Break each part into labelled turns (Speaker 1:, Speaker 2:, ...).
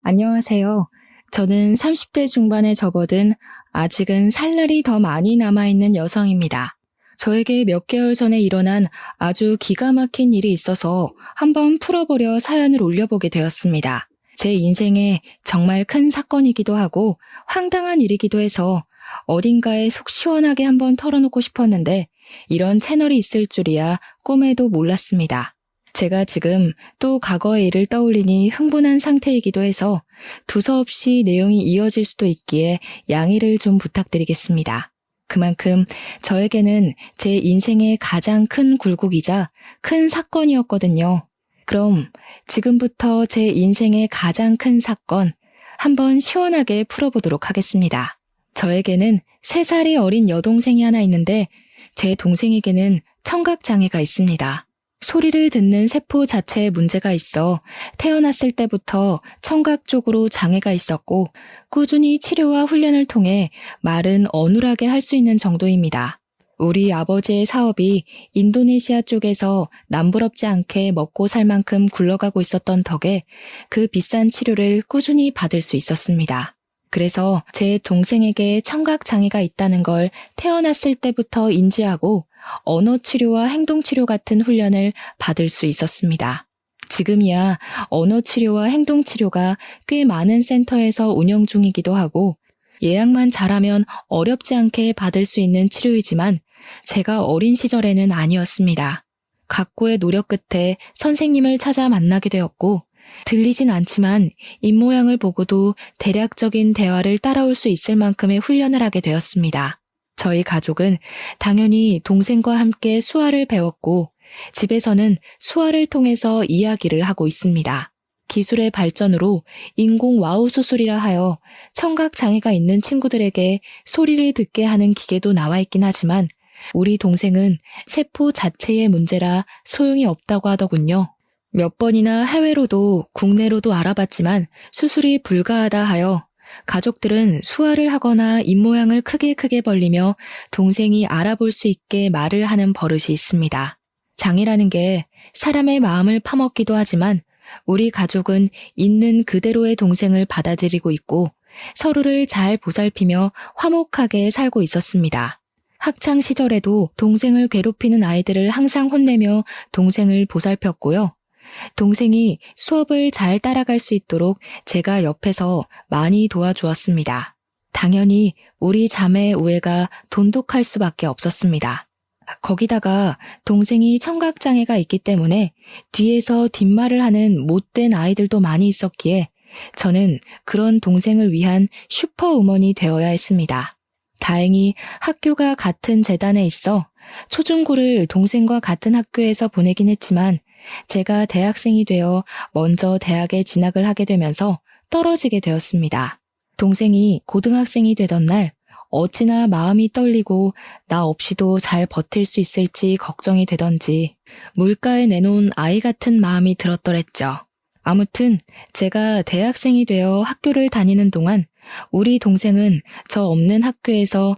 Speaker 1: 안녕하세요. 저는 30대 중반에 접어든 아직은 살 날이 더 많이 남아있는 여성입니다. 저에게 몇 개월 전에 일어난 아주 기가 막힌 일이 있어서 한번 풀어보려 사연을 올려보게 되었습니다. 제 인생에 정말 큰 사건이기도 하고 황당한 일이기도 해서 어딘가에 속 시원하게 한번 털어놓고 싶었는데 이런 채널이 있을 줄이야 꿈에도 몰랐습니다. 제가 지금 또 과거의 일을 떠올리니 흥분한 상태이기도 해서 두서없이 내용이 이어질 수도 있기에 양해를 좀 부탁드리겠습니다. 그만큼 저에게는 제 인생의 가장 큰 굴곡이자 큰 사건이었거든요. 그럼 지금부터 제 인생의 가장 큰 사건 한번 시원하게 풀어보도록 하겠습니다. 저에게는 3살이 어린 여동생이 하나 있는데 제 동생에게는 청각장애가 있습니다. 소리를 듣는 세포 자체에 문제가 있어 태어났을 때부터 청각 쪽으로 장애가 있었고 꾸준히 치료와 훈련을 통해 말은 어눌하게 할 수 있는 정도입니다. 우리 아버지의 사업이 인도네시아 쪽에서 남부럽지 않게 먹고 살 만큼 굴러가고 있었던 덕에 그 비싼 치료를 꾸준히 받을 수 있었습니다. 그래서 제 동생에게 청각 장애가 있다는 걸 태어났을 때부터 인지하고 언어 치료와 행동 치료 같은 훈련을 받을 수 있었습니다. 지금이야 언어 치료와 행동 치료가 꽤 많은 센터에서 운영 중이기도 하고 예약만 잘하면 어렵지 않게 받을 수 있는 치료이지만 제가 어린 시절에는 아니었습니다. 각고의 노력 끝에 선생님을 찾아 만나게 되었고 들리진 않지만 입모양을 보고도 대략적인 대화를 따라올 수 있을 만큼의 훈련을 하게 되었습니다. 저희 가족은 당연히 동생과 함께 수화를 배웠고 집에서는 수화를 통해서 이야기를 하고 있습니다. 기술의 발전으로 인공 와우 수술이라 하여 청각 장애가 있는 친구들에게 소리를 듣게 하는 기계도 나와 있긴 하지만 우리 동생은 세포 자체의 문제라 소용이 없다고 하더군요. 몇 번이나 해외로도 국내로도 알아봤지만 수술이 불가하다 하여 가족들은 수화를 하거나 입모양을 크게 벌리며 동생이 알아볼 수 있게 말을 하는 버릇이 있습니다. 장애라는 게 사람의 마음을 파먹기도 하지만 우리 가족은 있는 그대로의 동생을 받아들이고 있고 서로를 잘 보살피며 화목하게 살고 있었습니다. 학창 시절에도 동생을 괴롭히는 아이들을 항상 혼내며 동생을 보살폈고요. 동생이 수업을 잘 따라갈 수 있도록 제가 옆에서 많이 도와주었습니다. 당연히 우리 자매의 우애가 돈독할 수밖에 없었습니다. 거기다가 동생이 청각장애가 있기 때문에 뒤에서 뒷말을 하는 못된 아이들도 많이 있었기에 저는 그런 동생을 위한 슈퍼우먼이 되어야 했습니다. 다행히 학교가 같은 재단에 있어 초중고를 동생과 같은 학교에서 보내긴 했지만 제가 대학생이 되어 먼저 대학에 진학을 하게 되면서 떨어지게 되었습니다. 동생이 고등학생이 되던 날 어찌나 마음이 떨리고 나 없이도 잘 버틸 수 있을지 걱정이 되던지 물가에 내놓은 아이 같은 마음이 들었더랬죠. 아무튼 제가 대학생이 되어 학교를 다니는 동안 우리 동생은 저 없는 학교에서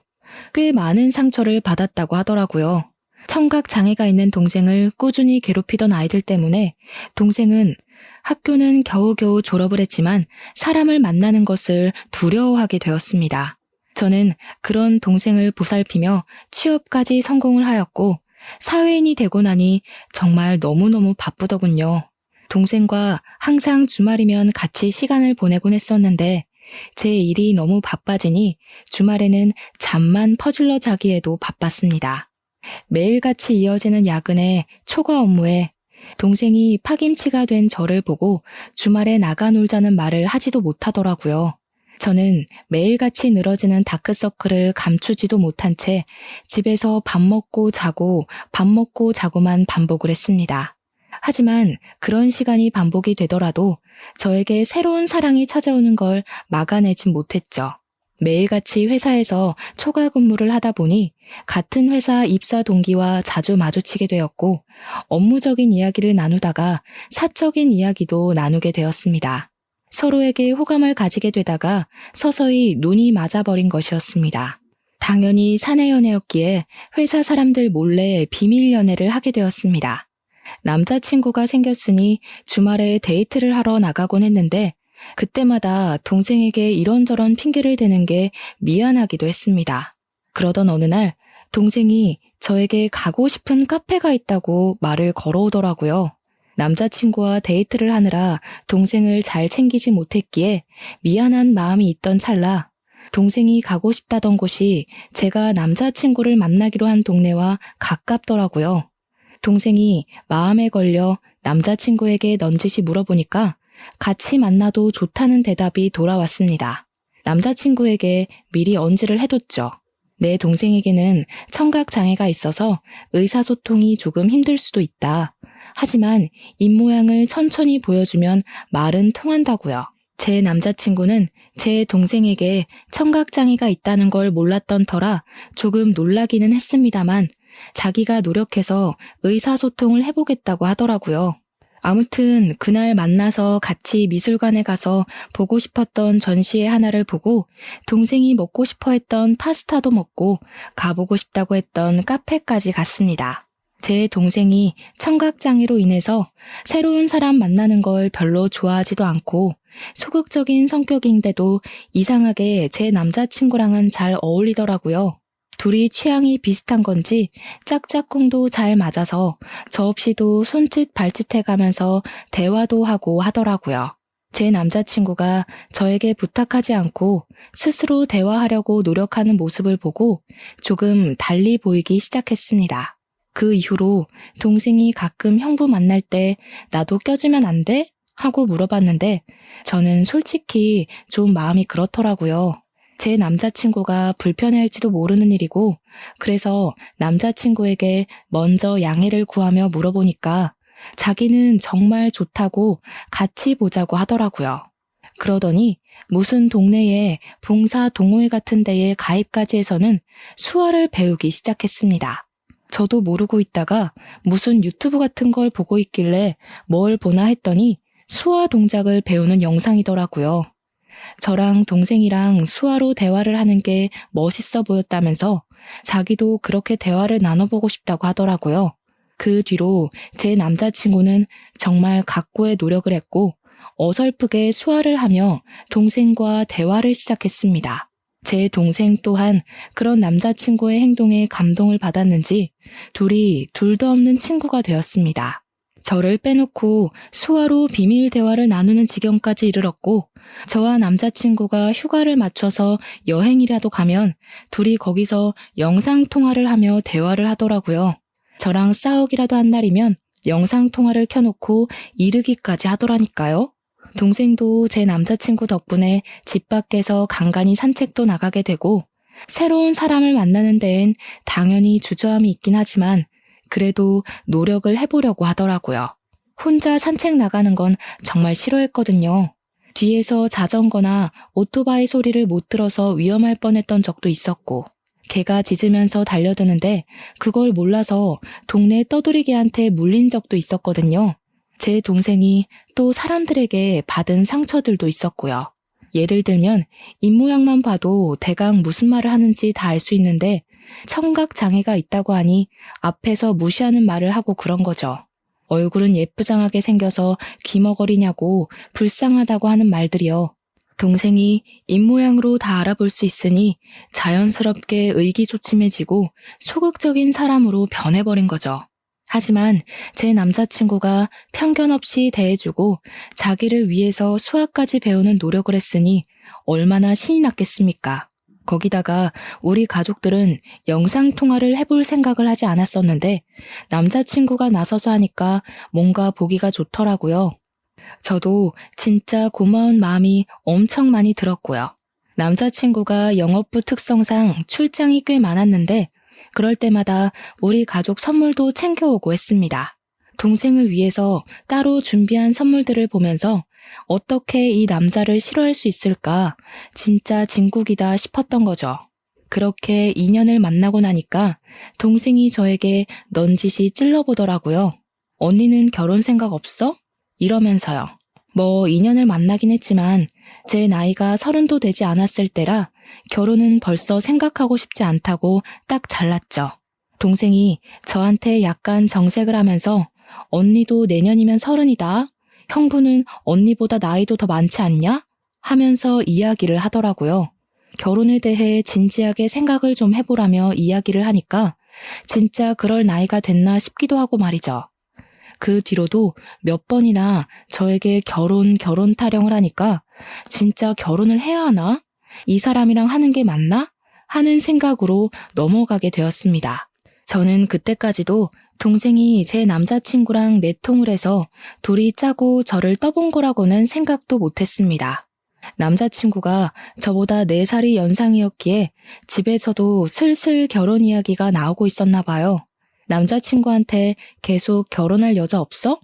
Speaker 1: 꽤 많은 상처를 받았다고 하더라고요. 청각 장애가 있는 동생을 꾸준히 괴롭히던 아이들 때문에 동생은 학교는 겨우겨우 졸업을 했지만 사람을 만나는 것을 두려워하게 되었습니다. 저는 그런 동생을 보살피며 취업까지 성공을 하였고 사회인이 되고 나니 정말 너무너무 바쁘더군요. 동생과 항상 주말이면 같이 시간을 보내곤 했었는데 제 일이 너무 바빠지니 주말에는 잠만 퍼질러 자기에도 바빴습니다. 매일같이 이어지는 야근에 초과 업무에 동생이 파김치가 된 저를 보고 주말에 나가 놀자는 말을 하지도 못하더라고요. 저는 매일같이 늘어지는 다크서클을 감추지도 못한 채 집에서 밥 먹고 자고만 반복을 했습니다. 하지만 그런 시간이 반복이 되더라도 저에게 새로운 사랑이 찾아오는 걸 막아내진 못했죠. 매일같이 회사에서 초과 근무를 하다 보니 같은 회사 입사 동기와 자주 마주치게 되었고 업무적인 이야기를 나누다가 사적인 이야기도 나누게 되었습니다. 서로에게 호감을 가지게 되다가 서서히 눈이 맞아버린 것이었습니다. 당연히 사내 연애였기에 회사 사람들 몰래 비밀 연애를 하게 되었습니다. 남자친구가 생겼으니 주말에 데이트를 하러 나가곤 했는데 그때마다 동생에게 이런저런 핑계를 대는 게 미안하기도 했습니다. 그러던 어느 날 동생이 저에게 가고 싶은 카페가 있다고 말을 걸어오더라고요. 남자친구와 데이트를 하느라 동생을 잘 챙기지 못했기에 미안한 마음이 있던 찰나 동생이 가고 싶다던 곳이 제가 남자친구를 만나기로 한 동네와 가깝더라고요. 동생이 마음에 걸려 남자친구에게 넌지시 물어보니까 같이 만나도 좋다는 대답이 돌아왔습니다. 남자친구에게 미리 언지를 해뒀죠. 내 동생에게는 청각 장애가 있어서 의사소통이 조금 힘들 수도 있다. 하지만 입모양을 천천히 보여주면 말은 통한다고요. 제 남자친구는 제 동생에게 청각 장애가 있다는 걸 몰랐던 터라 조금 놀라기는 했습니다만 자기가 노력해서 의사소통을 해보겠다고 하더라고요. 아무튼 그날 만나서 같이 미술관에 가서 보고 싶었던 전시회 하나를 보고 동생이 먹고 싶어 했던 파스타도 먹고 가보고 싶다고 했던 카페까지 갔습니다. 제 동생이 청각장애로 인해서 새로운 사람 만나는 걸 별로 좋아하지도 않고 소극적인 성격인데도 이상하게 제 남자친구랑은 잘 어울리더라고요. 둘이 취향이 비슷한 건지 짝짝꿍도 잘 맞아서 저 없이도 손짓 발짓 해가면서 대화도 하고 하더라고요. 제 남자친구가 저에게 부탁하지 않고 스스로 대화하려고 노력하는 모습을 보고 조금 달리 보이기 시작했습니다. 그 이후로 동생이 가끔 형부 만날 때 나도 껴주면 안 돼? 하고 물어봤는데 저는 솔직히 좀 마음이 그렇더라고요. 제 남자친구가 불편해할지도 모르는 일이고 그래서 남자친구에게 먼저 양해를 구하며 물어보니까 자기는 정말 좋다고 같이 보자고 하더라고요. 그러더니 무슨 동네에 봉사 동호회 같은 데에 가입까지 해서는 수화를 배우기 시작했습니다. 저도 모르고 있다가 무슨 유튜브 같은 걸 보고 있길래 뭘 보나 했더니 수화 동작을 배우는 영상이더라고요. 저랑 동생이랑 수화로 대화를 하는 게 멋있어 보였다면서 자기도 그렇게 대화를 나눠보고 싶다고 하더라고요. 그 뒤로 제 남자친구는 정말 각고의 노력을 했고 어설프게 수화를 하며 동생과 대화를 시작했습니다. 제 동생 또한 그런 남자친구의 행동에 감동을 받았는지 둘이 둘도 없는 친구가 되었습니다. 저를 빼놓고 수화로 비밀 대화를 나누는 지경까지 이르렀고 저와 남자친구가 휴가를 맞춰서 여행이라도 가면 둘이 거기서 영상통화를 하며 대화를 하더라고요. 저랑 싸우기라도 한 날이면 영상통화를 켜놓고 이르기까지 하더라니까요. 동생도 제 남자친구 덕분에 집 밖에서 간간히 산책도 나가게 되고 새로운 사람을 만나는 데엔 당연히 주저함이 있긴 하지만 그래도 노력을 해보려고 하더라고요. 혼자 산책 나가는 건 정말 싫어했거든요. 뒤에서 자전거나 오토바이 소리를 못 들어서 위험할 뻔했던 적도 있었고 개가 짖으면서 달려드는데 그걸 몰라서 동네 떠돌이개한테 물린 적도 있었거든요. 제 동생이 또 사람들에게 받은 상처들도 있었고요. 예를 들면 입모양만 봐도 대강 무슨 말을 하는지 다 알 수 있는데 청각 장애가 있다고 하니 앞에서 무시하는 말을 하고 그런 거죠. 얼굴은 예쁘장하게 생겨서 귀머거리냐고 불쌍하다고 하는 말들이요. 동생이 입모양으로 다 알아볼 수 있으니 자연스럽게 의기소침해지고 소극적인 사람으로 변해버린 거죠. 하지만 제 남자친구가 편견 없이 대해주고 자기를 위해서 수학까지 배우는 노력을 했으니 얼마나 신이 났겠습니까? 거기다가 우리 가족들은 영상통화를 해볼 생각을 하지 않았었는데 남자친구가 나서서 하니까 뭔가 보기가 좋더라고요. 저도 진짜 고마운 마음이 엄청 많이 들었고요. 남자친구가 영업부 특성상 출장이 꽤 많았는데 그럴 때마다 우리 가족 선물도 챙겨오고 했습니다. 동생을 위해서 따로 준비한 선물들을 보면서 어떻게 이 남자를 싫어할 수 있을까 진짜 진국이다 싶었던 거죠. 그렇게 인연을 만나고 나니까 동생이 저에게 넌지시 찔러보더라고요. 언니는 결혼 생각 없어? 이러면서요. 뭐 인연을 만나긴 했지만 제 나이가 30도 되지 않았을 때라 결혼은 벌써 생각하고 싶지 않다고 딱 잘랐죠. 동생이 저한테 약간 정색을 하면서 언니도 내년이면 30이다. 형부는 언니보다 나이도 더 많지 않냐? 하면서 이야기를 하더라고요. 결혼에 대해 진지하게 생각을 좀 해보라며 이야기를 하니까 진짜 그럴 나이가 됐나 싶기도 하고 말이죠. 그 뒤로도 몇 번이나 저에게 결혼 타령을 하니까 진짜 결혼을 해야 하나? 이 사람이랑 하는 게 맞나? 하는 생각으로 넘어가게 되었습니다. 저는 그때까지도 동생이 제 남자친구랑 내통을 해서 둘이 짜고 저를 떠본 거라고는 생각도 못했습니다. 남자친구가 저보다 4살이 연상이었기에 집에서도 슬슬 결혼 이야기가 나오고 있었나 봐요. 남자친구한테 계속 결혼할 여자 없어?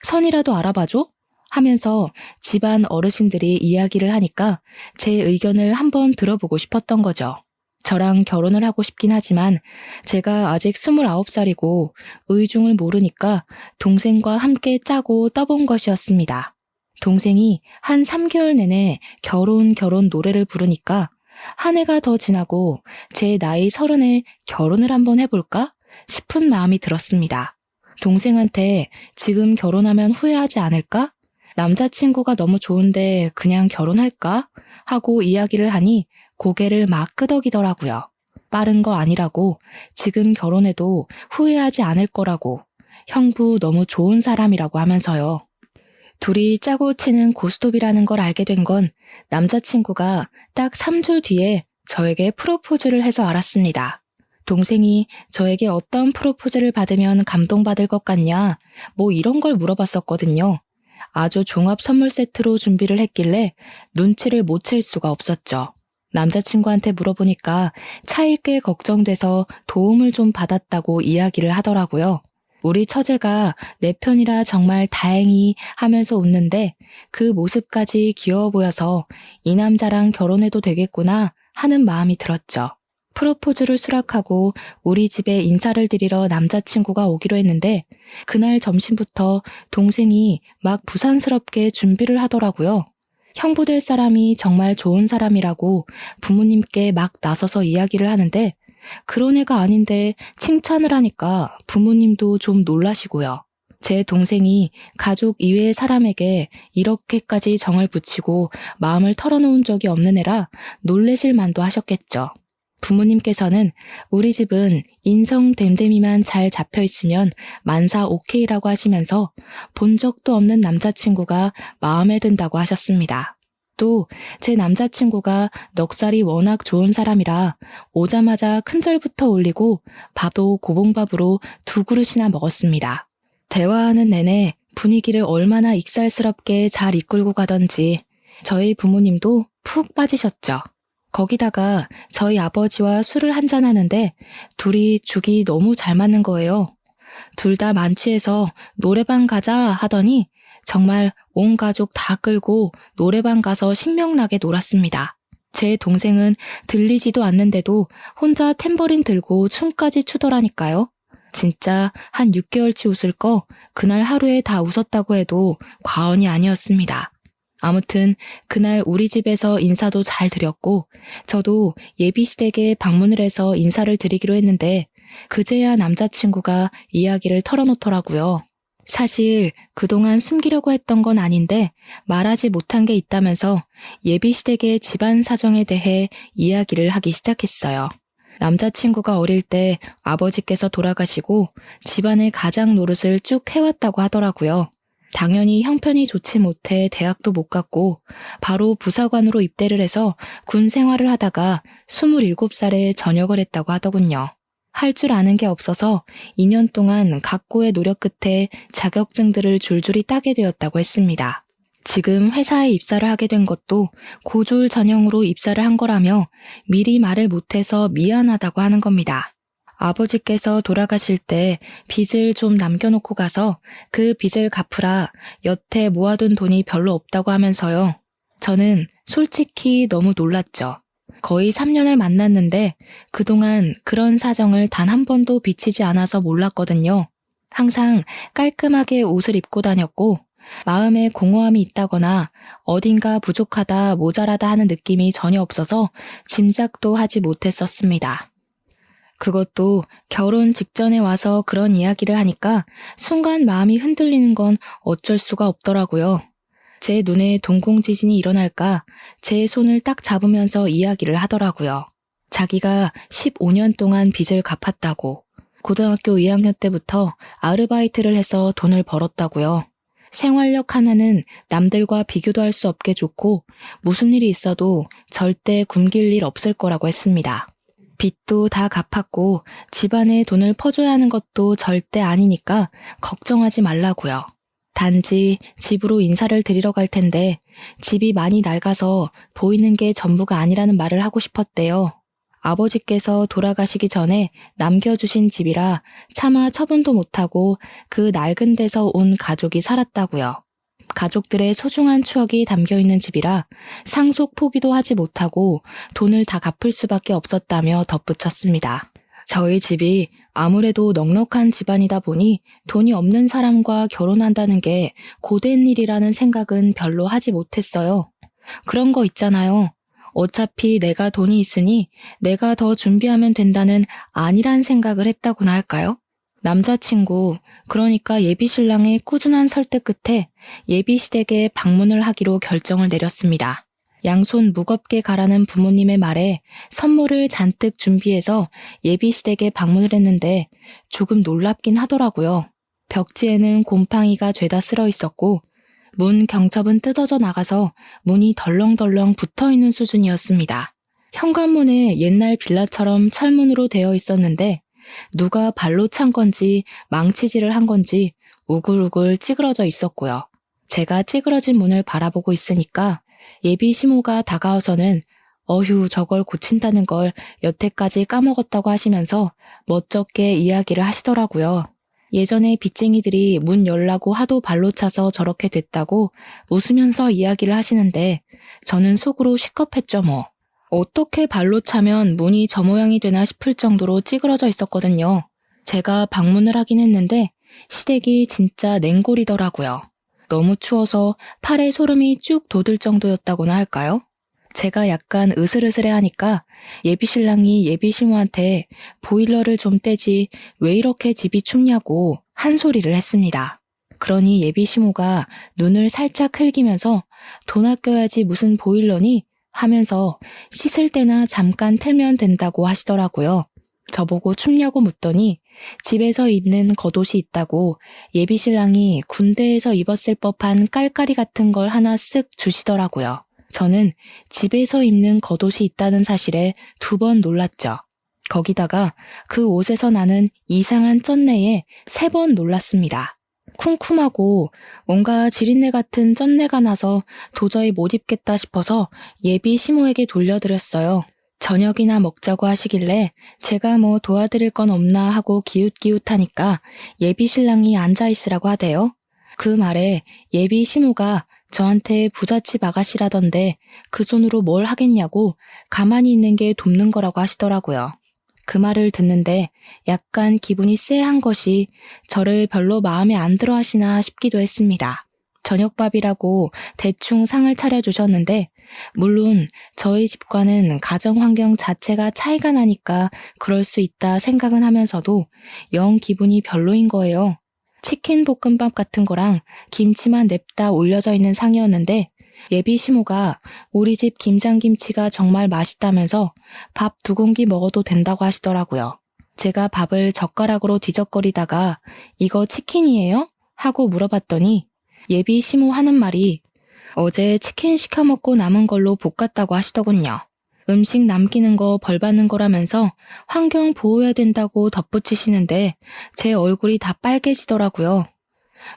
Speaker 1: 선이라도 알아봐줘? 하면서 집안 어르신들이 이야기를 하니까 제 의견을 한번 들어보고 싶었던 거죠. 저랑 결혼을 하고 싶긴 하지만 제가 아직 29살이고 의중을 모르니까 동생과 함께 짜고 떠본 것이었습니다. 동생이 한 3개월 내내 결혼 노래를 부르니까 한 해가 더 지나고 제 나이 30에 결혼을 한번 해볼까 싶은 마음이 들었습니다. 동생한테 지금 결혼하면 후회하지 않을까? 남자친구가 너무 좋은데 그냥 결혼할까? 하고 이야기를 하니 고개를 막 끄덕이더라고요. 빠른 거 아니라고, 지금 결혼해도 후회하지 않을 거라고, 형부 너무 좋은 사람이라고 하면서요. 둘이 짜고 치는 고스톱이라는 걸 알게 된 건 남자친구가 딱 3주 뒤에 저에게 프로포즈를 해서 알았습니다. 동생이 저에게 어떤 프로포즈를 받으면 감동받을 것 같냐, 뭐 이런 걸 물어봤었거든요. 아주 종합 선물 세트로 준비를 했길래 눈치를 못 챌 수가 없었죠. 남자친구한테 물어보니까 차일게 걱정돼서 도움을 좀 받았다고 이야기를 하더라고요. 우리 처제가 내 편이라 정말 다행히 하면서 웃는데 그 모습까지 귀여워 보여서 이 남자랑 결혼해도 되겠구나 하는 마음이 들었죠. 프로포즈를 수락하고 우리 집에 인사를 드리러 남자친구가 오기로 했는데 그날 점심부터 동생이 막 부산스럽게 준비를 하더라고요. 형부 될 사람이 정말 좋은 사람이라고 부모님께 막 나서서 이야기를 하는데 그런 애가 아닌데 칭찬을 하니까 부모님도 좀 놀라시고요. 제 동생이 가족 이외의 사람에게 이렇게까지 정을 붙이고 마음을 털어놓은 적이 없는 애라 놀라실 만도 하셨겠죠. 부모님께서는 우리 집은 인성됨됨이만 잘 잡혀있으면 만사 오케이라고 하시면서 본 적도 없는 남자친구가 마음에 든다고 하셨습니다. 또 제 남자친구가 넉살이 워낙 좋은 사람이라 오자마자 큰절부터 올리고 밥도 고봉밥으로 2그릇이나 먹었습니다. 대화하는 내내 분위기를 얼마나 익살스럽게 잘 이끌고 가던지 저희 부모님도 푹 빠지셨죠. 거기다가 저희 아버지와 술을 한잔하는데 둘이 죽이 너무 잘 맞는 거예요. 둘 다 만취해서 노래방 가자 하더니 정말 온 가족 다 끌고 노래방 가서 신명나게 놀았습니다. 제 동생은 들리지도 않는데도 혼자 탬버린 들고 춤까지 추더라니까요. 진짜 한 6개월치 웃을 거 그날 하루에 다 웃었다고 해도 과언이 아니었습니다. 아무튼 그날 우리 집에서 인사도 잘 드렸고 저도 예비시댁에 방문을 해서 인사를 드리기로 했는데 그제야 남자친구가 이야기를 털어놓더라고요. 사실 그동안 숨기려고 했던 건 아닌데 말하지 못한 게 있다면서 예비시댁의 집안 사정에 대해 이야기를 하기 시작했어요. 남자친구가 어릴 때 아버지께서 돌아가시고 집안의 가장 노릇을 쭉 해왔다고 하더라고요. 당연히 형편이 좋지 못해 대학도 못 갔고 바로 부사관으로 입대를 해서 군 생활을 하다가 27살에 전역을 했다고 하더군요. 할 줄 아는 게 없어서 2년 동안 각고의 노력 끝에 자격증들을 줄줄이 따게 되었다고 했습니다. 지금 회사에 입사를 하게 된 것도 고졸 전형으로 입사를 한 거라며 미리 말을 못해서 미안하다고 하는 겁니다. 아버지께서 돌아가실 때 빚을 좀 남겨놓고 가서 그 빚을 갚으라 여태 모아둔 돈이 별로 없다고 하면서요. 저는 솔직히 너무 놀랐죠. 거의 3년을 만났는데 그동안 그런 사정을 단 한 번도 비치지 않아서 몰랐거든요. 항상 깔끔하게 옷을 입고 다녔고 마음에 공허함이 있다거나 어딘가 부족하다, 모자라다 하는 느낌이 전혀 없어서 짐작도 하지 못했었습니다. 그것도 결혼 직전에 와서 그런 이야기를 하니까 순간 마음이 흔들리는 건 어쩔 수가 없더라고요. 제 눈에 동공지진이 일어날까 제 손을 딱 잡으면서 이야기를 하더라고요. 자기가 15년 동안 빚을 갚았다고, 고등학교 2학년 때부터 아르바이트를 해서 돈을 벌었다고요. 생활력 하나는 남들과 비교도 할 수 없게 좋고 무슨 일이 있어도 절대 굶길 일 없을 거라고 했습니다. 빚도 다 갚았고 집안에 돈을 퍼줘야 하는 것도 절대 아니니까 걱정하지 말라고요. 단지 집으로 인사를 드리러 갈 텐데 집이 많이 낡아서 보이는 게 전부가 아니라는 말을 하고 싶었대요. 아버지께서 돌아가시기 전에 남겨주신 집이라 차마 처분도 못하고 그 낡은 데서 온 가족이 살았다고요. 가족들의 소중한 추억이 담겨있는 집이라 상속 포기도 하지 못하고 돈을 다 갚을 수밖에 없었다며 덧붙였습니다. 저희 집이 아무래도 넉넉한 집안이다 보니 돈이 없는 사람과 결혼한다는 게 고된 일이라는 생각은 별로 하지 못했어요. 그런 거 있잖아요. 어차피 내가 돈이 있으니 내가 더 준비하면 된다는 아니란 생각을 했다고나 할까요? 남자친구, 그러니까 예비신랑의 꾸준한 설득 끝에 예비시댁에 방문을 하기로 결정을 내렸습니다. 양손 무겁게 가라는 부모님의 말에 선물을 잔뜩 준비해서 예비시댁에 방문을 했는데 조금 놀랍긴 하더라고요. 벽지에는 곰팡이가 죄다 쓸어 있었고 문 경첩은 뜯어져 나가서 문이 덜렁덜렁 붙어있는 수준이었습니다. 현관문에 옛날 빌라처럼 철문으로 되어 있었는데 누가 발로 찬 건지 망치질을 한 건지 우글우글 찌그러져 있었고요. 제가 찌그러진 문을 바라보고 있으니까 예비 시모가 다가와서는 어휴 저걸 고친다는 걸 여태까지 까먹었다고 하시면서 멋쩍게 이야기를 하시더라고요. 예전에 빚쟁이들이 문 열라고 하도 발로 차서 저렇게 됐다고 웃으면서 이야기를 하시는데 저는 속으로 시겁했죠 뭐. 어떻게 발로 차면 문이 저 모양이 되나 싶을 정도로 찌그러져 있었거든요. 제가 방문을 하긴 했는데 시댁이 진짜 냉골이더라고요. 너무 추워서 팔에 소름이 쭉 돋을 정도였다고나 할까요? 제가 약간 으슬으슬해하니까 예비신랑이 예비시모한테 보일러를 좀 떼지 왜 이렇게 집이 춥냐고 한 소리를 했습니다. 그러니 예비시모가 눈을 살짝 흘기면서 돈 아껴야지 무슨 보일러니? 하면서 씻을 때나 잠깐 틀면 된다고 하시더라고요. 저보고 춥냐고 묻더니 집에서 입는 겉옷이 있다고 예비신랑이 군대에서 입었을 법한 깔깔이 같은 걸 하나 쓱 주시더라고요. 저는 집에서 입는 겉옷이 있다는 사실에 2번 놀랐죠. 거기다가 그 옷에서 나는 이상한 쩐내에 3번 놀랐습니다. 쿰쿰하고 뭔가 지린내 같은 쩐내가 나서 도저히 못 입겠다 싶어서 예비 시모에게 돌려드렸어요. 저녁이나 먹자고 하시길래 제가 뭐 도와드릴 건 없나 하고 기웃기웃하니까 예비 신랑이 앉아있으라고 하대요. 그 말에 예비 시모가 저한테 부잣집 아가씨라던데 그 손으로 뭘 하겠냐고 가만히 있는 게 돕는 거라고 하시더라고요. 그 말을 듣는데 약간 기분이 쎄한 것이 저를 별로 마음에 안 들어 하시나 싶기도 했습니다. 저녁밥이라고 대충 상을 차려주셨는데 물론 저희 집과는 가정 환경 자체가 차이가 나니까 그럴 수 있다 생각은 하면서도 영 기분이 별로인 거예요. 치킨 볶음밥 같은 거랑 김치만 냅다 올려져 있는 상이었는데 예비 시모가 우리 집 김장김치가 정말 맛있다면서 밥 2공기 먹어도 된다고 하시더라고요. 제가 밥을 젓가락으로 뒤적거리다가 이거 치킨이에요? 하고 물어봤더니 예비 시모 하는 말이 어제 치킨 시켜 먹고 남은 걸로 볶았다고 하시더군요. 음식 남기는 거 벌 받는 거라면서 환경 보호해야 된다고 덧붙이시는데 제 얼굴이 다 빨개지더라고요.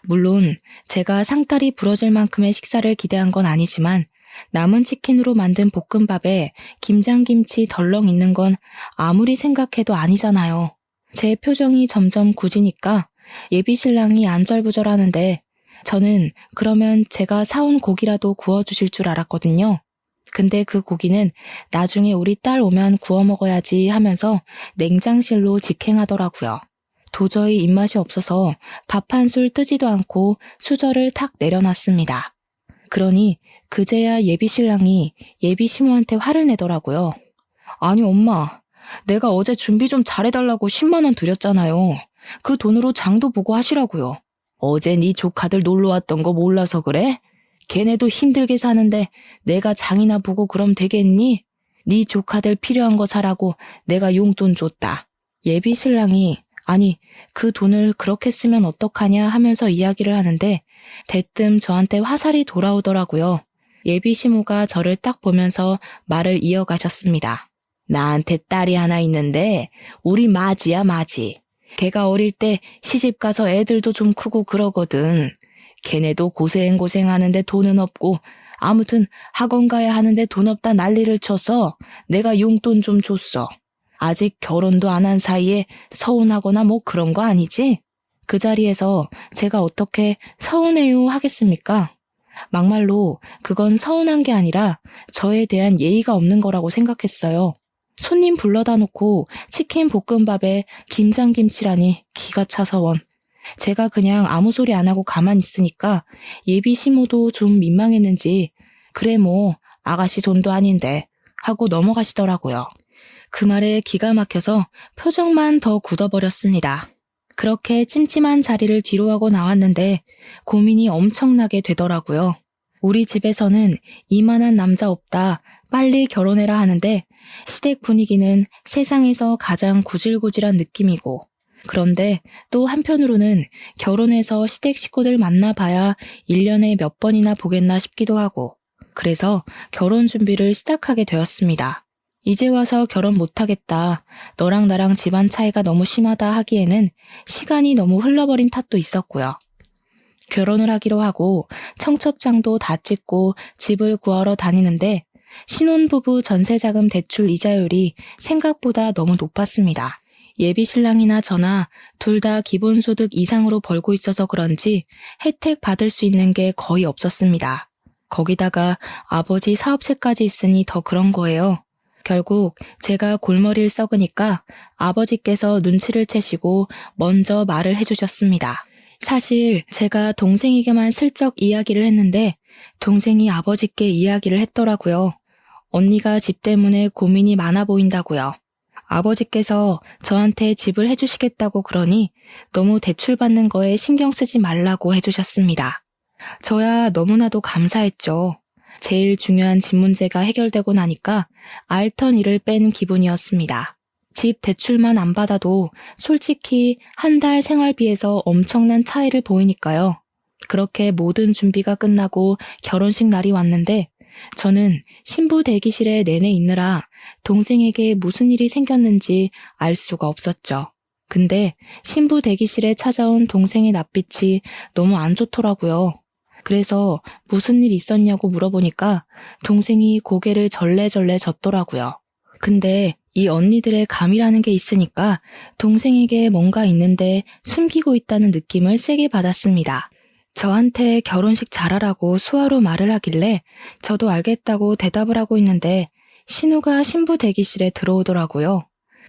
Speaker 1: 물론 제가 상다리 부러질 만큼의 식사를 기대한 건 아니지만 남은 치킨으로 만든 볶음밥에 김장김치 덜렁 있는 건 아무리 생각해도 아니잖아요. 제 표정이 점점 굳으니까 예비신랑이 안절부절하는데 저는 그러면 제가 사온 고기라도 구워주실 줄 알았거든요. 근데 그 고기는 나중에 우리 딸 오면 구워 먹어야지 하면서 냉장실로 직행하더라고요. 도저히 입맛이 없어서 밥 한 술 뜨지도 않고 수저를 탁 내려놨습니다. 그러니 그제야 예비신랑이 예비시모한테 화를 내더라고요. 아니 엄마, 내가 어제 준비 좀 잘해달라고 10만 원 드렸잖아요. 그 돈으로 장도 보고 하시라고요. 어제 네 조카들 놀러 왔던 거 몰라서 그래? 걔네도 힘들게 사는데 내가 장이나 보고 그럼 되겠니? 네 조카들 필요한 거 사라고 내가 용돈 줬다. 예비 신랑이 아니 그 돈을 그렇게 쓰면 어떡하냐 하면서 이야기를 하는데 대뜸 저한테 화살이 돌아오더라고요. 예비 시모가 저를 딱 보면서 말을 이어가셨습니다. 나한테 딸이 하나 있는데 우리 마지야 마지. 걔가 어릴 때 시집 가서 애들도 좀 크고 그러거든. 걔네도 고생하는데 돈은 없고 아무튼 학원 가야 하는데 돈 없다 난리를 쳐서 내가 용돈 좀 줬어. 아직 결혼도 안 한 사이에 서운하거나 뭐 그런 거 아니지? 그 자리에서 제가 어떻게 서운해요 하겠습니까? 막말로 그건 서운한 게 아니라 저에 대한 예의가 없는 거라고 생각했어요. 손님 불러다 놓고 치킨 볶음밥에 김장김치라니 기가 차서 원. 제가 그냥 아무 소리 안 하고 가만히 있으니까 예비 시모도 좀 민망했는지 그래 뭐 아가씨 돈도 아닌데 하고 넘어가시더라고요. 그 말에 기가 막혀서 표정만 더 굳어버렸습니다. 그렇게 찜찜한 자리를 뒤로하고 나왔는데 고민이 엄청나게 되더라고요. 우리 집에서는 이만한 남자 없다, 빨리 결혼해라 하는데 시댁 분위기는 세상에서 가장 구질구질한 느낌이고 그런데 또 한편으로는 결혼해서 시댁 식구들 만나봐야 1년에 몇 번이나 보겠나 싶기도 하고 그래서 결혼 준비를 시작하게 되었습니다. 이제 와서 결혼 못하겠다. 너랑 나랑 집안 차이가 너무 심하다 하기에는 시간이 너무 흘러버린 탓도 있었고요. 결혼을 하기로 하고 청첩장도 다 찍고 집을 구하러 다니는데 신혼부부 전세자금 대출 이자율이 생각보다 너무 높았습니다. 예비 신랑이나 저나 둘 다 기본소득 이상으로 벌고 있어서 그런지 혜택 받을 수 있는 게 거의 없었습니다. 거기다가 아버지 사업체까지 있으니 더 그런 거예요. 결국 제가 골머리를 썩으니까 아버지께서 눈치를 채시고 먼저 말을 해주셨습니다. 사실 제가 동생에게만 슬쩍 이야기를 했는데 동생이 아버지께 이야기를 했더라고요. 언니가 집 때문에 고민이 많아 보인다고요. 아버지께서 저한테 집을 해주시겠다고 그러니 너무 대출받는 거에 신경 쓰지 말라고 해주셨습니다. 저야 너무나도 감사했죠. 제일 중요한 집 문제가 해결되고 나니까 알턴 일을 뺀 기분이었습니다. 집 대출만 안 받아도 솔직히 한 달 생활비에서 엄청난 차이를 보이니까요. 그렇게 모든 준비가 끝나고 결혼식 날이 왔는데 저는 신부 대기실에 내내 있느라 동생에게 무슨 일이 생겼는지 알 수가 없었죠. 근데 신부 대기실에 찾아온 동생의 낯빛이 너무 안 좋더라고요. 그래서 무슨 일 있었냐고 물어보니까 동생이 고개를 절레절레 젓더라고요. 근데 이 언니들의 감이라는 게 있으니까 동생에게 뭔가 있는데 숨기고 있다는 느낌을 세게 받았습니다. 저한테 결혼식 잘하라고 수화로 말을 하길래 저도 알겠다고 대답을 하고 있는데 신우가 신부 대기실에 들어오더라고요.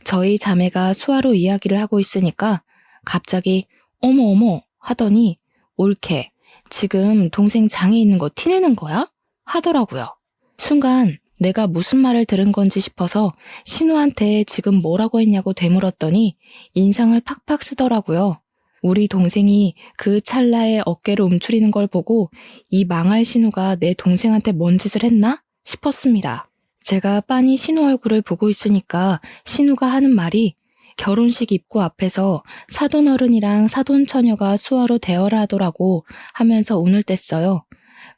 Speaker 1: 저희 자매가 수화로 이야기를 하고 있으니까 갑자기 어머 하더니 옳게 지금 동생 장에 있는 거 티내는 거야? 하더라고요. 순간 내가 무슨 말을 들은 건지 싶어서 신우한테 지금 뭐라고 했냐고 되물었더니 인상을 팍팍 쓰더라고요. 우리 동생이 그 찰나에 어깨를 움츠리는 걸 보고 이 망할 신우가 내 동생한테 뭔 짓을 했나 싶었습니다. 제가 빤히 신우 얼굴을 보고 있으니까 신우가 하는 말이 결혼식 입구 앞에서 사돈어른이랑 사돈처녀가 수화로 대화를 하더라고 하면서 운을 뗐어요.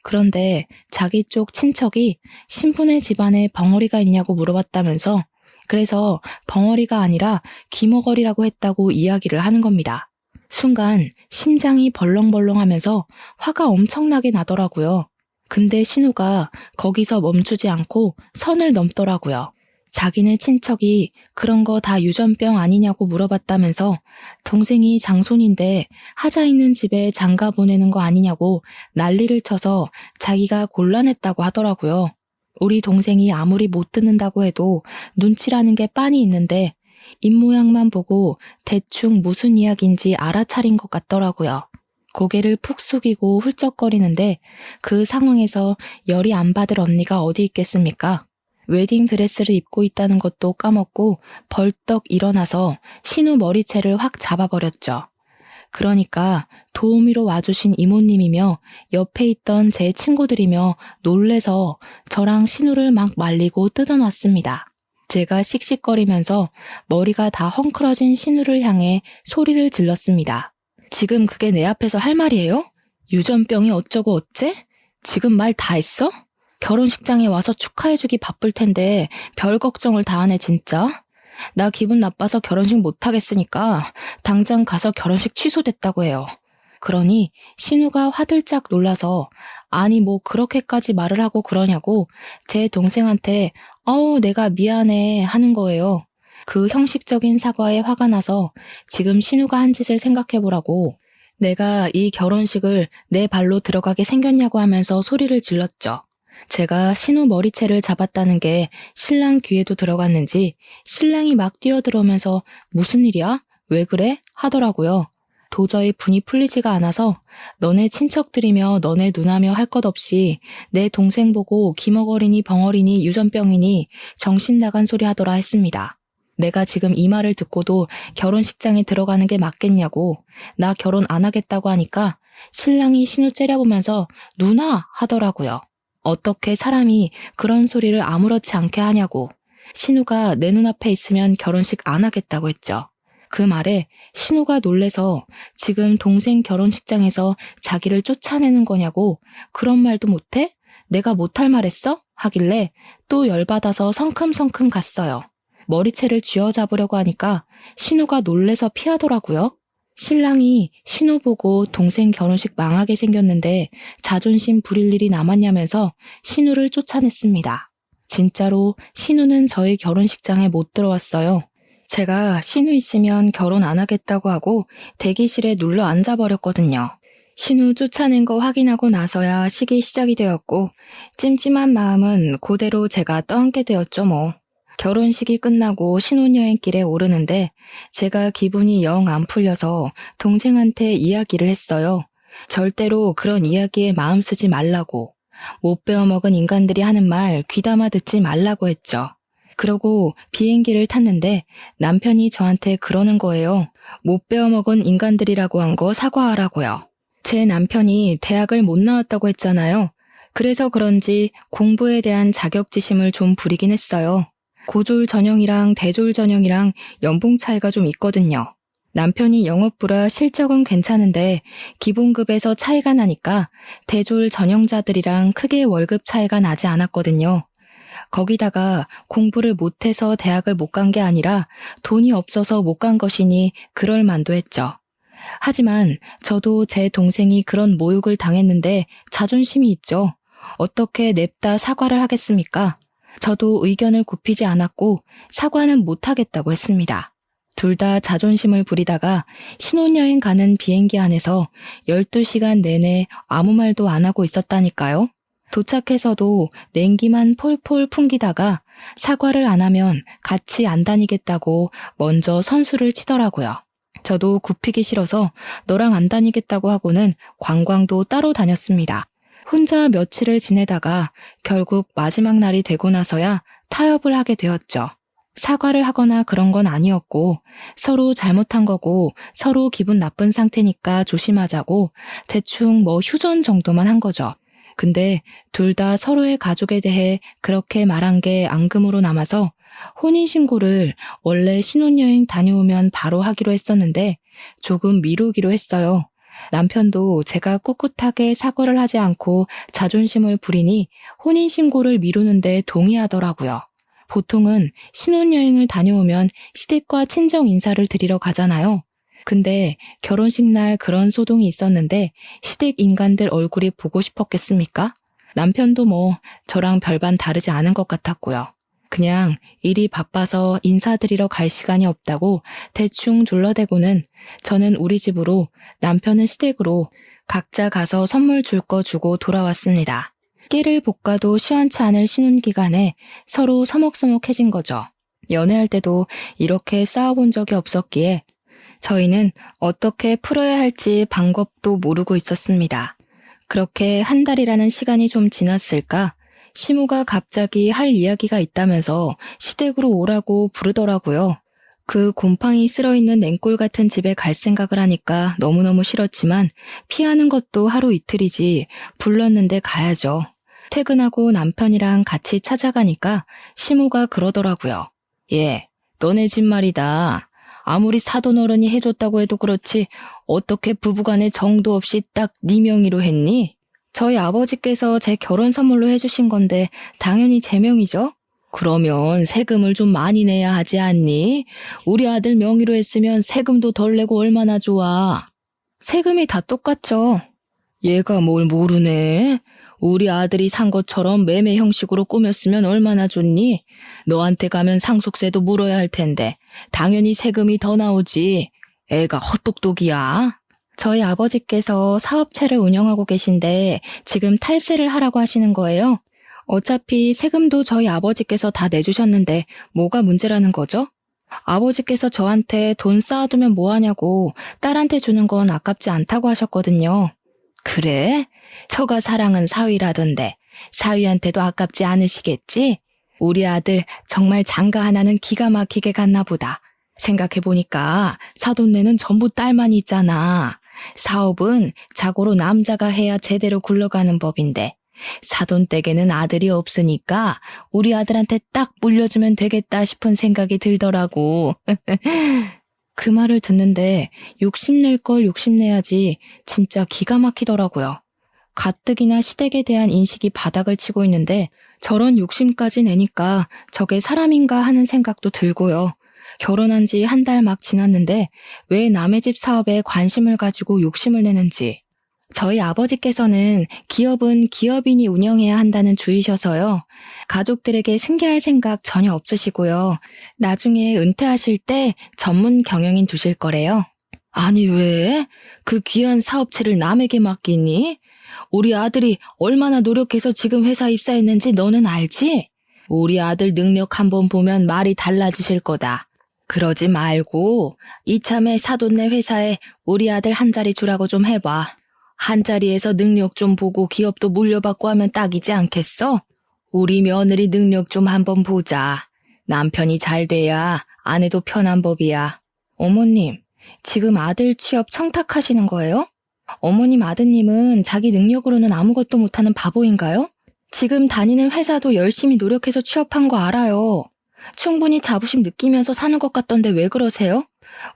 Speaker 1: 그런데 자기 쪽 친척이 신부네 집안에 벙어리가 있냐고 물어봤다면서 그래서 벙어리가 아니라 귀머거리라고 했다고 이야기를 하는 겁니다. 순간 심장이 벌렁벌렁하면서 화가 엄청나게 나더라고요. 근데 신우가 거기서 멈추지 않고 선을 넘더라고요. 자기네 친척이 그런 거 다 유전병 아니냐고 물어봤다면서 동생이 장손인데 하자 있는 집에 장가 보내는 거 아니냐고 난리를 쳐서 자기가 곤란했다고 하더라고요. 우리 동생이 아무리 못 듣는다고 해도 눈치라는 게 빤히 있는데 입모양만 보고 대충 무슨 이야기인지 알아차린 것 같더라고요. 고개를 푹 숙이고 훌쩍거리는데 그 상황에서 열이 안 받을 언니가 어디 있겠습니까? 웨딩드레스를 입고 있다는 것도 까먹고 벌떡 일어나서 신우 머리채를 확 잡아버렸죠. 그러니까 도우미로 와주신 이모님이며 옆에 있던 제 친구들이며 놀래서 저랑 신우를 막 말리고 뜯어놨습니다. 제가 씩씩거리면서 머리가 다 헝클어진 신우를 향해 소리를 질렀습니다. 지금 그게 내 앞에서 할 말이에요? 유전병이 어쩌고 어째? 지금 말 다 했어? 결혼식장에 와서 축하해주기 바쁠 텐데 별 걱정을 다 하네 진짜. 나 기분 나빠서 결혼식 못하겠으니까 당장 가서 결혼식 취소됐다고 해요. 그러니 신우가 화들짝 놀라서 아니 뭐 그렇게까지 말을 하고 그러냐고 제 동생한테 내가 미안해 하는 거예요. 그 형식적인 사과에 화가 나서 지금 신우가 한 짓을 생각해보라고 내가 이 결혼식을 내 발로 들어가게 생겼냐고 하면서 소리를 질렀죠. 제가 신우 머리채를 잡았다는 게 신랑 귀에도 들어갔는지 신랑이 막 뛰어들어오면서 무슨 일이야? 왜 그래? 하더라고요. 도저히 분이 풀리지가 않아서 너네 친척들이며 너네 누나며 할 것 없이 내 동생 보고 기머거리니 벙어리니 유전병이니 정신 나간 소리 하더라 했습니다. 내가 지금 이 말을 듣고도 결혼식장에 들어가는 게 맞겠냐고 나 결혼 안 하겠다고 하니까 신랑이 신우 째려보면서 누나 하더라고요. 어떻게 사람이 그런 소리를 아무렇지 않게 하냐고 신우가 내 눈앞에 있으면 결혼식 안 하겠다고 했죠. 그 말에 신우가 놀래서 지금 동생 결혼식장에서 자기를 쫓아내는 거냐고 그런 말도 못해? 내가 못할 말했어? 하길래 또 열받아서 성큼성큼 갔어요. 머리채를 쥐어잡으려고 하니까 신우가 놀래서 피하더라고요. 신랑이 신우 보고 동생 결혼식 망하게 생겼는데 자존심 부릴 일이 남았냐면서 신우를 쫓아냈습니다. 진짜로 신우는 저희 결혼식장에 못 들어왔어요. 제가 신우 있으면 결혼 안 하겠다고 하고 대기실에 눌러 앉아버렸거든요. 신우 쫓아낸 거 확인하고 나서야 식이 시작이 되었고 찜찜한 마음은 그대로 제가 떠안게 되었죠 뭐. 결혼식이 끝나고 신혼여행길에 오르는데 제가 기분이 영 안 풀려서 동생한테 이야기를 했어요. 절대로 그런 이야기에 마음 쓰지 말라고. 못 배워먹은 인간들이 하는 말 귀담아 듣지 말라고 했죠. 그러고 비행기를 탔는데 남편이 저한테 그러는 거예요. 못 배워먹은 인간들이라고 한 거 사과하라고요. 제 남편이 대학을 못 나왔다고 했잖아요. 그래서 그런지 공부에 대한 자격지심을 좀 부리긴 했어요. 고졸 전형이랑 대졸 전형이랑 연봉 차이가 좀 있거든요. 남편이 영업부라 실적은 괜찮은데 기본급에서 차이가 나니까 대졸 전형자들이랑 크게 월급 차이가 나지 않았거든요. 거기다가 공부를 못해서 대학을 못 간 게 아니라 돈이 없어서 못 간 것이니 그럴 만도 했죠. 하지만 저도 제 동생이 그런 모욕을 당했는데 자존심이 있죠. 어떻게 냅다 사과를 하겠습니까? 저도 의견을 굽히지 않았고 사과는 못하겠다고 했습니다. 둘 다 자존심을 부리다가 신혼여행 가는 비행기 안에서 12시간 내내 아무 말도 안 하고 있었다니까요. 도착해서도 냉기만 폴폴 풍기다가 사과를 안 하면 같이 안 다니겠다고 먼저 선수를 치더라고요. 저도 굽히기 싫어서 너랑 안 다니겠다고 하고는 관광도 따로 다녔습니다. 혼자 며칠을 지내다가 결국 마지막 날이 되고 나서야 타협을 하게 되었죠. 사과를 하거나 그런 건 아니었고 서로 잘못한 거고 서로 기분 나쁜 상태니까 조심하자고 대충 휴전 정도만 한 거죠. 근데 둘 다 서로의 가족에 대해 그렇게 말한 게 앙금으로 남아서 혼인신고를 원래 신혼여행 다녀오면 바로 하기로 했었는데 조금 미루기로 했어요. 남편도 제가 꿋꿋하게 사과를 하지 않고 자존심을 부리니 혼인신고를 미루는데 동의하더라고요. 보통은 신혼여행을 다녀오면 시댁과 친정 인사를 드리러 가잖아요. 근데 결혼식 날 그런 소동이 있었는데 시댁 인간들 얼굴이 보고 싶었겠습니까? 남편도 저랑 별반 다르지 않은 것 같았고요. 그냥 일이 바빠서 인사드리러 갈 시간이 없다고 대충 둘러대고는 저는 우리 집으로 남편은 시댁으로 각자 가서 선물 줄 거 주고 돌아왔습니다. 깨를 볶아도 시원치 않을 신혼기간에 서로 서먹서먹해진 거죠. 연애할 때도 이렇게 싸워본 적이 없었기에 저희는 어떻게 풀어야 할지 방법도 모르고 있었습니다. 그렇게 한 달이라는 시간이 좀 지났을까 시모가 갑자기 할 이야기가 있다면서 시댁으로 오라고 부르더라고요. 그 곰팡이 쓸어있는 냉골 같은 집에 갈 생각을 하니까 너무너무 싫었지만 피하는 것도 하루 이틀이지 불렀는데 가야죠. 퇴근하고 남편이랑 같이 찾아가니까 시모가 그러더라고요. 예, 너네 집 말이다. 아무리 사돈어른이 해줬다고 해도 그렇지 어떻게 부부간에 정도 없이 딱 네 명의로 했니? 저희 아버지께서 제 결혼 선물로 해주신 건데 당연히 제 명이죠. 그러면 세금을 좀 많이 내야 하지 않니? 우리 아들 명의로 했으면 세금도 덜 내고 얼마나 좋아. 세금이 다 똑같죠. 얘가 뭘 모르네. 우리 아들이 산 것처럼 매매 형식으로 꾸몄으면 얼마나 좋니? 너한테 가면 상속세도 물어야 할 텐데 당연히 세금이 더 나오지. 애가 헛똑똑이야. 저희 아버지께서 사업체를 운영하고 계신데 지금 탈세를 하라고 하시는 거예요. 어차피 세금도 저희 아버지께서 다 내주셨는데 뭐가 문제라는 거죠? 아버지께서 저한테 돈 쌓아두면 뭐하냐고 딸한테 주는 건 아깝지 않다고 하셨거든요. 그래? 처가 사랑은 사위라던데 사위한테도 아깝지 않으시겠지? 우리 아들 정말 장가 하나는 기가 막히게 갔나 보다. 생각해보니까 사돈네는 전부 딸만 있잖아. 사업은 자고로 남자가 해야 제대로 굴러가는 법인데 사돈댁에는 아들이 없으니까 우리 아들한테 딱 물려주면 되겠다 싶은 생각이 들더라고. 그 말을 듣는데 욕심낼 걸 욕심내야지 진짜 기가 막히더라고요. 가뜩이나 시댁에 대한 인식이 바닥을 치고 있는데 저런 욕심까지 내니까 저게 사람인가 하는 생각도 들고요. 결혼한 지 한 달 막 지났는데 왜 남의 집 사업에 관심을 가지고 욕심을 내는지. 저희 아버지께서는 기업은 기업인이 운영해야 한다는 주의셔서요. 가족들에게 승계할 생각 전혀 없으시고요. 나중에 은퇴하실 때 전문 경영인 두실 거래요. 아니 왜? 그 귀한 사업체를 남에게 맡기니? 우리 아들이 얼마나 노력해서 지금 회사 입사했는지 너는 알지? 우리 아들 능력 한번 보면 말이 달라지실 거다. 그러지 말고 이참에 사돈네 회사에 우리 아들 한 자리 주라고 좀 해봐. 한 자리에서 능력 좀 보고 기업도 물려받고 하면 딱이지 않겠어? 우리 며느리 능력 좀 한번 보자. 남편이 잘 돼야 아내도 편한 법이야. 어머님, 지금 아들 취업 청탁하시는 거예요? 어머님 아드님은 자기 능력으로는 아무것도 못하는 바보인가요? 지금 다니는 회사도 열심히 노력해서 취업한 거 알아요. 충분히 자부심 느끼면서 사는 것 같던데 왜 그러세요?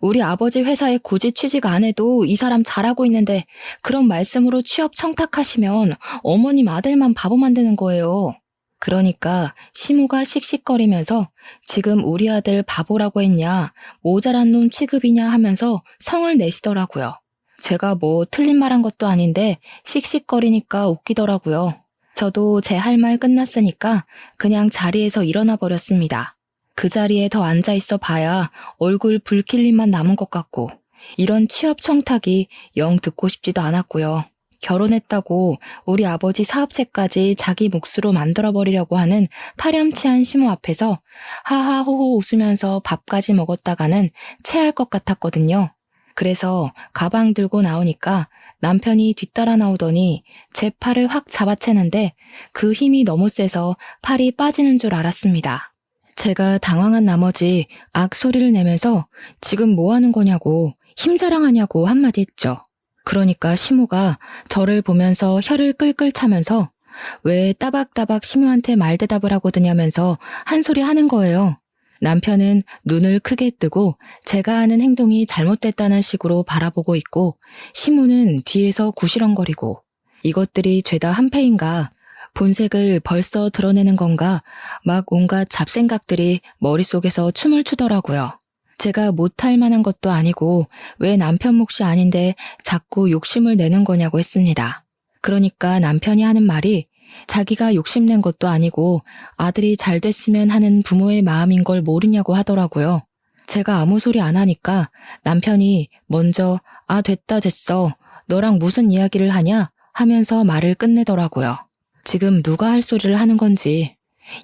Speaker 1: 우리 아버지 회사에 굳이 취직 안 해도 이 사람 잘하고 있는데 그런 말씀으로 취업 청탁하시면 어머님 아들만 바보 만드는 거예요. 그러니까 시모가 씩씩거리면서 지금 우리 아들 바보라고 했냐, 모자란 놈 취급이냐 하면서 성을 내시더라고요. 제가 뭐 틀린 말 한 것도 아닌데 씩씩거리니까 웃기더라고요. 저도 제 할 말 끝났으니까 그냥 자리에서 일어나 버렸습니다. 그 자리에 더 앉아있어 봐야 얼굴 불킬림만 남은 것 같고 이런 취업 청탁이 영 듣고 싶지도 않았고요. 결혼했다고 우리 아버지 사업체까지 자기 몫으로 만들어버리려고 하는 파렴치한 시모 앞에서 하하호호 웃으면서 밥까지 먹었다가는 체할 것 같았거든요. 그래서 가방 들고 나오니까 남편이 뒤따라 나오더니 제 팔을 확 잡아채는데 그 힘이 너무 세서 팔이 빠지는 줄 알았습니다. 제가 당황한 나머지 악소리를 내면서 지금 뭐 하는 거냐고 힘자랑하냐고 한마디 했죠. 그러니까 시모가 저를 보면서 혀를 끌끌 차면서 왜 따박따박 시모한테 말대답을 하고 드냐면서 한 소리 하는 거예요. 남편은 눈을 크게 뜨고 제가 하는 행동이 잘못됐다는 식으로 바라보고 있고 시모는 뒤에서 구시렁거리고 이것들이 죄다 한패인가 본색을 벌써 드러내는 건가 막 온갖 잡생각들이 머릿속에서 춤을 추더라고요. 제가 못할 만한 것도 아니고 왜 남편 몫이 아닌데 자꾸 욕심을 내는 거냐고 했습니다. 그러니까 남편이 하는 말이 자기가 욕심낸 것도 아니고 아들이 잘 됐으면 하는 부모의 마음인 걸 모르냐고 하더라고요. 제가 아무 소리 안 하니까 남편이 먼저 아 됐어 너랑 무슨 이야기를 하냐 하면서 말을 끝내더라고요. 지금 누가 할 소리를 하는 건지.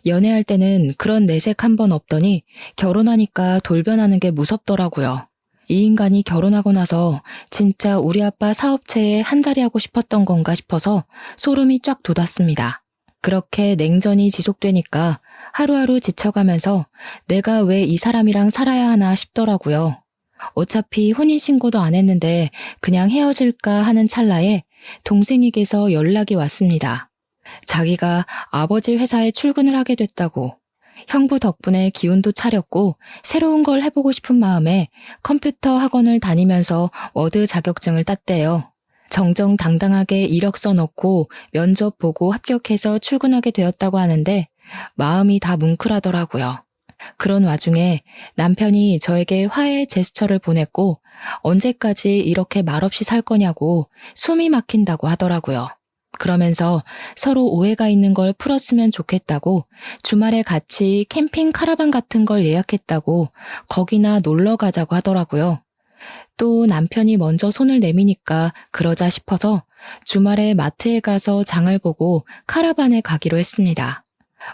Speaker 1: 연애할 때는 그런 내색 한 번 없더니 결혼하니까 돌변하는 게 무섭더라고요. 이 인간이 결혼하고 나서 진짜 우리 아빠 사업체에 한자리 하고 싶었던 건가 싶어서 소름이 쫙 돋았습니다. 그렇게 냉전이 지속되니까 하루하루 지쳐가면서 내가 왜 이 사람이랑 살아야 하나 싶더라고요. 어차피 혼인신고도 안 했는데 그냥 헤어질까 하는 찰나에 동생에게서 연락이 왔습니다. 자기가 아버지 회사에 출근을 하게 됐다고. 형부 덕분에 기운도 차렸고 새로운 걸 해보고 싶은 마음에 컴퓨터 학원을 다니면서 워드 자격증을 땄대요. 정정당당하게 이력서 넣고 면접 보고 합격해서 출근하게 되었다고 하는데 마음이 다 뭉클하더라고요. 그런 와중에 남편이 저에게 화해 제스처를 보냈고 언제까지 이렇게 말없이 살 거냐고 숨이 막힌다고 하더라고요. 그러면서 서로 오해가 있는 걸 풀었으면 좋겠다고 주말에 같이 캠핑 카라반 같은 걸 예약했다고 거기나 놀러 가자고 하더라고요. 또 남편이 먼저 손을 내미니까 그러자 싶어서 주말에 마트에 가서 장을 보고 카라반에 가기로 했습니다.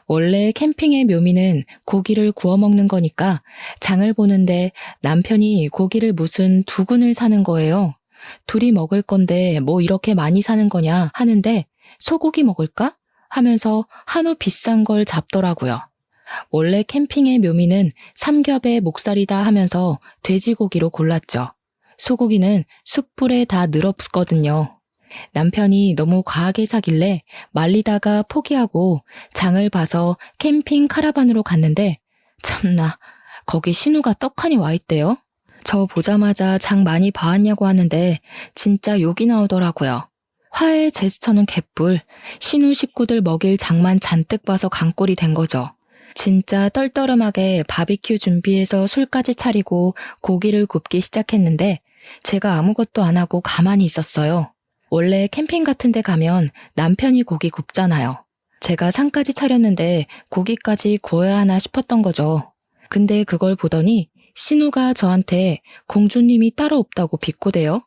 Speaker 1: 원래 캠핑의 묘미는 고기를 구워 먹는 거니까 장을 보는데 남편이 고기를 무슨 2근을 사는 거예요. 둘이 먹을 건데 뭐 이렇게 많이 사는 거냐 하는데 소고기 먹을까? 하면서 한우 비싼 걸 잡더라고요. 원래 캠핑의 묘미는 삼겹의 목살이다 하면서 돼지고기로 골랐죠. 소고기는 숯불에 다 늘어붙거든요. 남편이 너무 과하게 사길래 말리다가 포기하고 장을 봐서 캠핑 카라반으로 갔는데 참나 거기 신우가 떡하니 와 있대요. 저 보자마자 장 많이 봐왔냐고 하는데 진짜 욕이 나오더라고요. 화해 제스처는 개뿔, 신우 식구들 먹일 장만 잔뜩 봐서 강꼴이 된 거죠. 진짜 떨떠름하게 바비큐 준비해서 술까지 차리고 고기를 굽기 시작했는데 제가 아무것도 안 하고 가만히 있었어요. 원래 캠핑 같은 데 가면 남편이 고기 굽잖아요. 제가 상까지 차렸는데 고기까지 구워야 하나 싶었던 거죠. 근데 그걸 보더니 신우가 저한테 공주님이 따로 없다고 비꼬대요.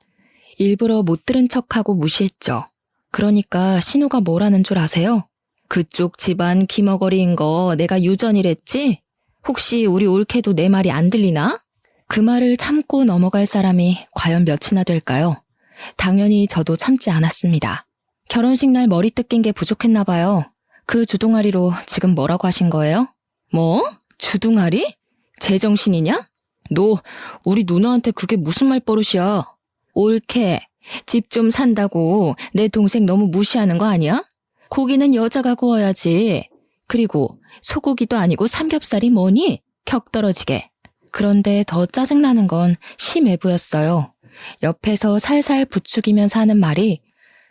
Speaker 1: 일부러 못 들은 척하고 무시했죠. 그러니까 신우가 뭐라는 줄 아세요? 그쪽 집안 귀머거리인 거 내가 유전이랬지? 혹시 우리 올케도 내 말이 안 들리나? 그 말을 참고 넘어갈 사람이 과연 몇이나 될까요? 당연히 저도 참지 않았습니다. 결혼식 날 머리 뜯긴 게 부족했나 봐요. 그 주둥아리로 지금 뭐라고 하신 거예요? 뭐? 주둥아리? 제정신이냐? 너 우리 누나한테 그게 무슨 말버릇이야? 올케, 집 좀 산다고 내 동생 너무 무시하는 거 아니야? 고기는 여자가 구워야지. 그리고 소고기도 아니고 삼겹살이 뭐니? 격 떨어지게. 그런데 더 짜증나는 건 심애부였어요. 옆에서 살살 부추기면서 하는 말이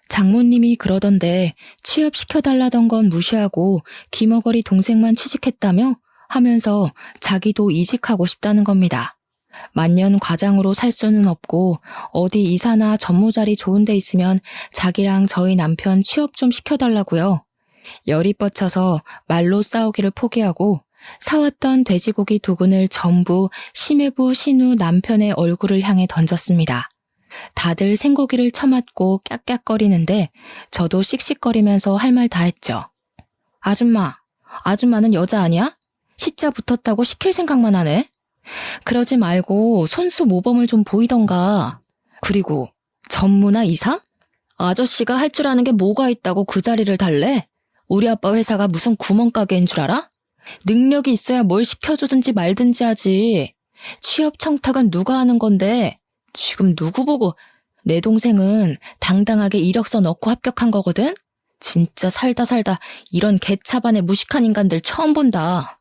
Speaker 1: 장모님이 그러던데 취업시켜달라던 건 무시하고 귀머거리 동생만 취직했다며? 하면서 자기도 이직하고 싶다는 겁니다. 만년 과장으로 살 수는 없고 어디 이사나 전무자리 좋은 데 있으면 자기랑 저희 남편 취업 좀 시켜달라고요. 열이 뻗쳐서 말로 싸우기를 포기하고 사왔던 돼지고기 2근을 전부 심해부 신우 남편의 얼굴을 향해 던졌습니다. 다들 생고기를 처맞고 깍깍거리는데 저도 씩씩거리면서 할 말 다 했죠. 아줌마는 여자 아니야? 시자 붙었다고 시킬 생각만 하네. 그러지 말고 손수 모범을 좀 보이던가. 그리고 전무나 이사? 아저씨가 할 줄 아는 게 뭐가 있다고 그 자리를 달래? 우리 아빠 회사가 무슨 구멍가게인 줄 알아? 능력이 있어야 뭘 시켜주든지 말든지 하지. 취업 청탁은 누가 하는 건데 지금 누구 보고. 내 동생은 당당하게 이력서 넣고 합격한 거거든? 진짜 살다 이런 개차반의 무식한 인간들 처음 본다.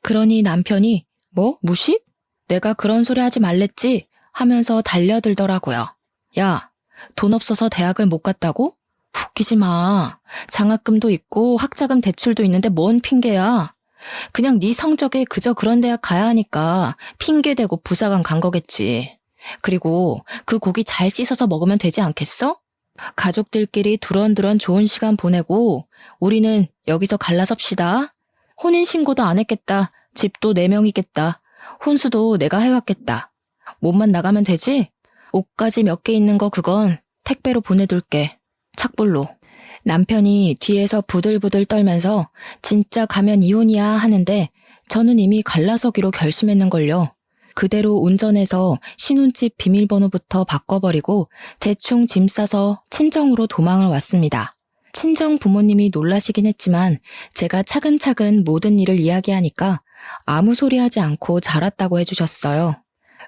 Speaker 1: 그러니 남편이 뭐? 무식? 내가 그런 소리 하지 말랬지? 하면서 달려들더라고요. 야, 돈 없어서 대학을 못 갔다고? 웃기지 마. 장학금도 있고 학자금 대출도 있는데 뭔 핑계야. 그냥 네 성적에 그저 그런 대학 가야 하니까 핑계대고 부사관 간 거겠지. 그리고 그 고기 잘 씻어서 먹으면 되지 않겠어? 가족들끼리 두런두런 좋은 시간 보내고 우리는 여기서 갈라섭시다. 혼인신고도 안 했겠다. 집도 4명이겠다. 혼수도 내가 해왔겠다. 몸만 나가면 되지? 옷까지 몇 개 있는 거 그건 택배로 보내둘게. 착불로. 남편이 뒤에서 부들부들 떨면서 진짜 가면 이혼이야 하는데 저는 이미 갈라서기로 결심했는걸요. 그대로 운전해서 신혼집 비밀번호부터 바꿔버리고 대충 짐 싸서 친정으로 도망을 왔습니다. 친정 부모님이 놀라시긴 했지만 제가 차근차근 모든 일을 이야기하니까 아무 소리 하지 않고 잘했다고 해주셨어요.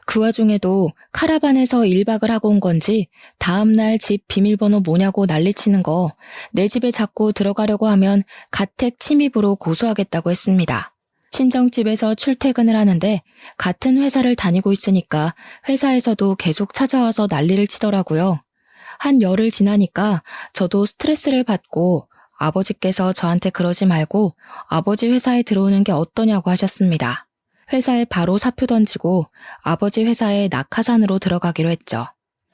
Speaker 1: 그 와중에도 카라반에서 1박을 하고 온 건지 다음날 집 비밀번호 뭐냐고 난리치는 거, 내 집에 자꾸 들어가려고 하면 가택 침입으로 고소하겠다고 했습니다. 친정집에서 출퇴근을 하는데 같은 회사를 다니고 있으니까 회사에서도 계속 찾아와서 난리를 치더라고요. 한 열흘 지나니까 저도 스트레스를 받고 아버지께서 저한테 그러지 말고 아버지 회사에 들어오는 게 어떠냐고 하셨습니다. 회사에 바로 사표 던지고 아버지 회사에 낙하산으로 들어가기로 했죠.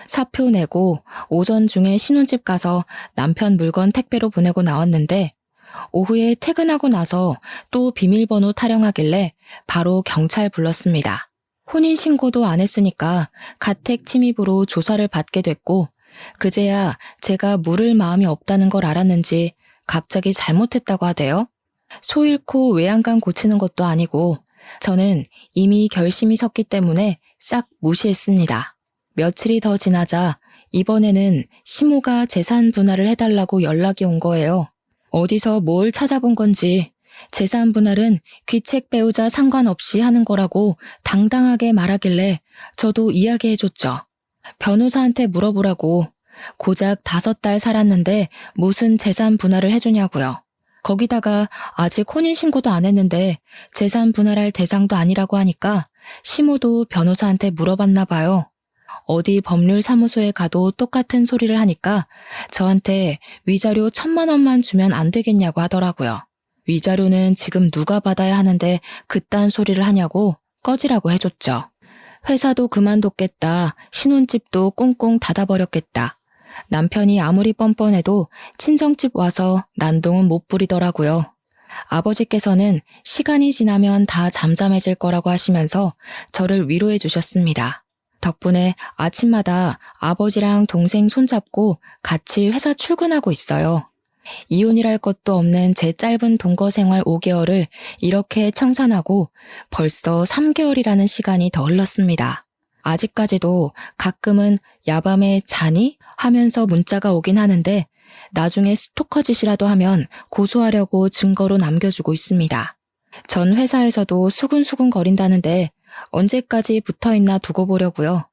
Speaker 1: 사표 내고 오전 중에 신혼집 가서 남편 물건 택배로 보내고 나왔는데 오후에 퇴근하고 나서 또 비밀번호 타령하길래 바로 경찰 불렀습니다. 혼인신고도 안 했으니까 가택 침입으로 조사를 받게 됐고 그제야 제가 물을 마음이 없다는 걸 알았는지 갑자기 잘못했다고 하대요. 소 잃고 외양간 고치는 것도 아니고 저는 이미 결심이 섰기 때문에 싹 무시했습니다. 며칠이 더 지나자 이번에는 시모가 재산 분할을 해달라고 연락이 온 거예요. 어디서 뭘 찾아본 건지 재산 분할은 귀책 배우자 상관없이 하는 거라고 당당하게 말하길래 저도 이야기해줬죠. 변호사한테 물어보라고. 고작 5달 살았는데 무슨 재산 분할을 해주냐고요. 거기다가 아직 혼인신고도 안 했는데 재산 분할할 대상도 아니라고 하니까 시모도 변호사한테 물어봤나 봐요. 어디 법률사무소에 가도 똑같은 소리를 하니까 저한테 위자료 1,000만 원만 주면 안 되겠냐고 하더라고요. 위자료는 지금 누가 받아야 하는데 그딴 소리를 하냐고 꺼지라고 해줬죠. 회사도 그만뒀겠다. 신혼집도 꽁꽁 닫아버렸겠다. 남편이 아무리 뻔뻔해도 친정집 와서 난동은 못 부리더라고요. 아버지께서는 시간이 지나면 다 잠잠해질 거라고 하시면서 저를 위로해 주셨습니다. 덕분에 아침마다 아버지랑 동생 손잡고 같이 회사 출근하고 있어요. 이혼이랄 것도 없는 제 짧은 동거 생활 5개월을 이렇게 청산하고 벌써 3개월이라는 시간이 더 흘렀습니다. 아직까지도 가끔은 야밤에 자니? 하면서 문자가 오긴 하는데 나중에 스토커 짓이라도 하면 고소하려고 증거로 남겨주고 있습니다. 전 회사에서도 수근수근 거린다는데 언제까지 붙어있나 두고 보려고요.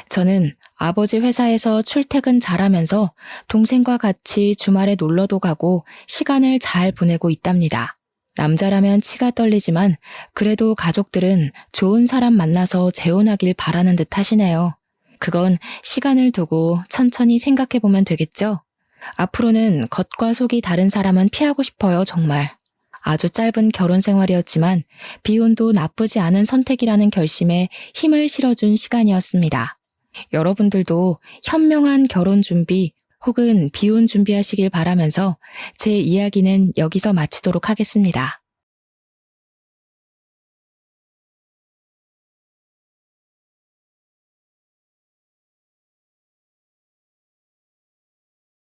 Speaker 1: 저는 아버지 회사에서 출퇴근 잘하면서 동생과 같이 주말에 놀러도 가고 시간을 잘 보내고 있답니다. 남자라면 치가 떨리지만 그래도 가족들은 좋은 사람 만나서 재혼하길 바라는 듯 하시네요. 그건 시간을 두고 천천히 생각해보면 되겠죠? 앞으로는 겉과 속이 다른 사람은 피하고 싶어요, 정말. 아주 짧은 결혼 생활이었지만 비혼도 나쁘지 않은 선택이라는 결심에 힘을 실어준 시간이었습니다. 여러분들도 현명한 결혼 준비 혹은 비혼 준비하시길 바라면서 제 이야기는 여기서 마치도록 하겠습니다.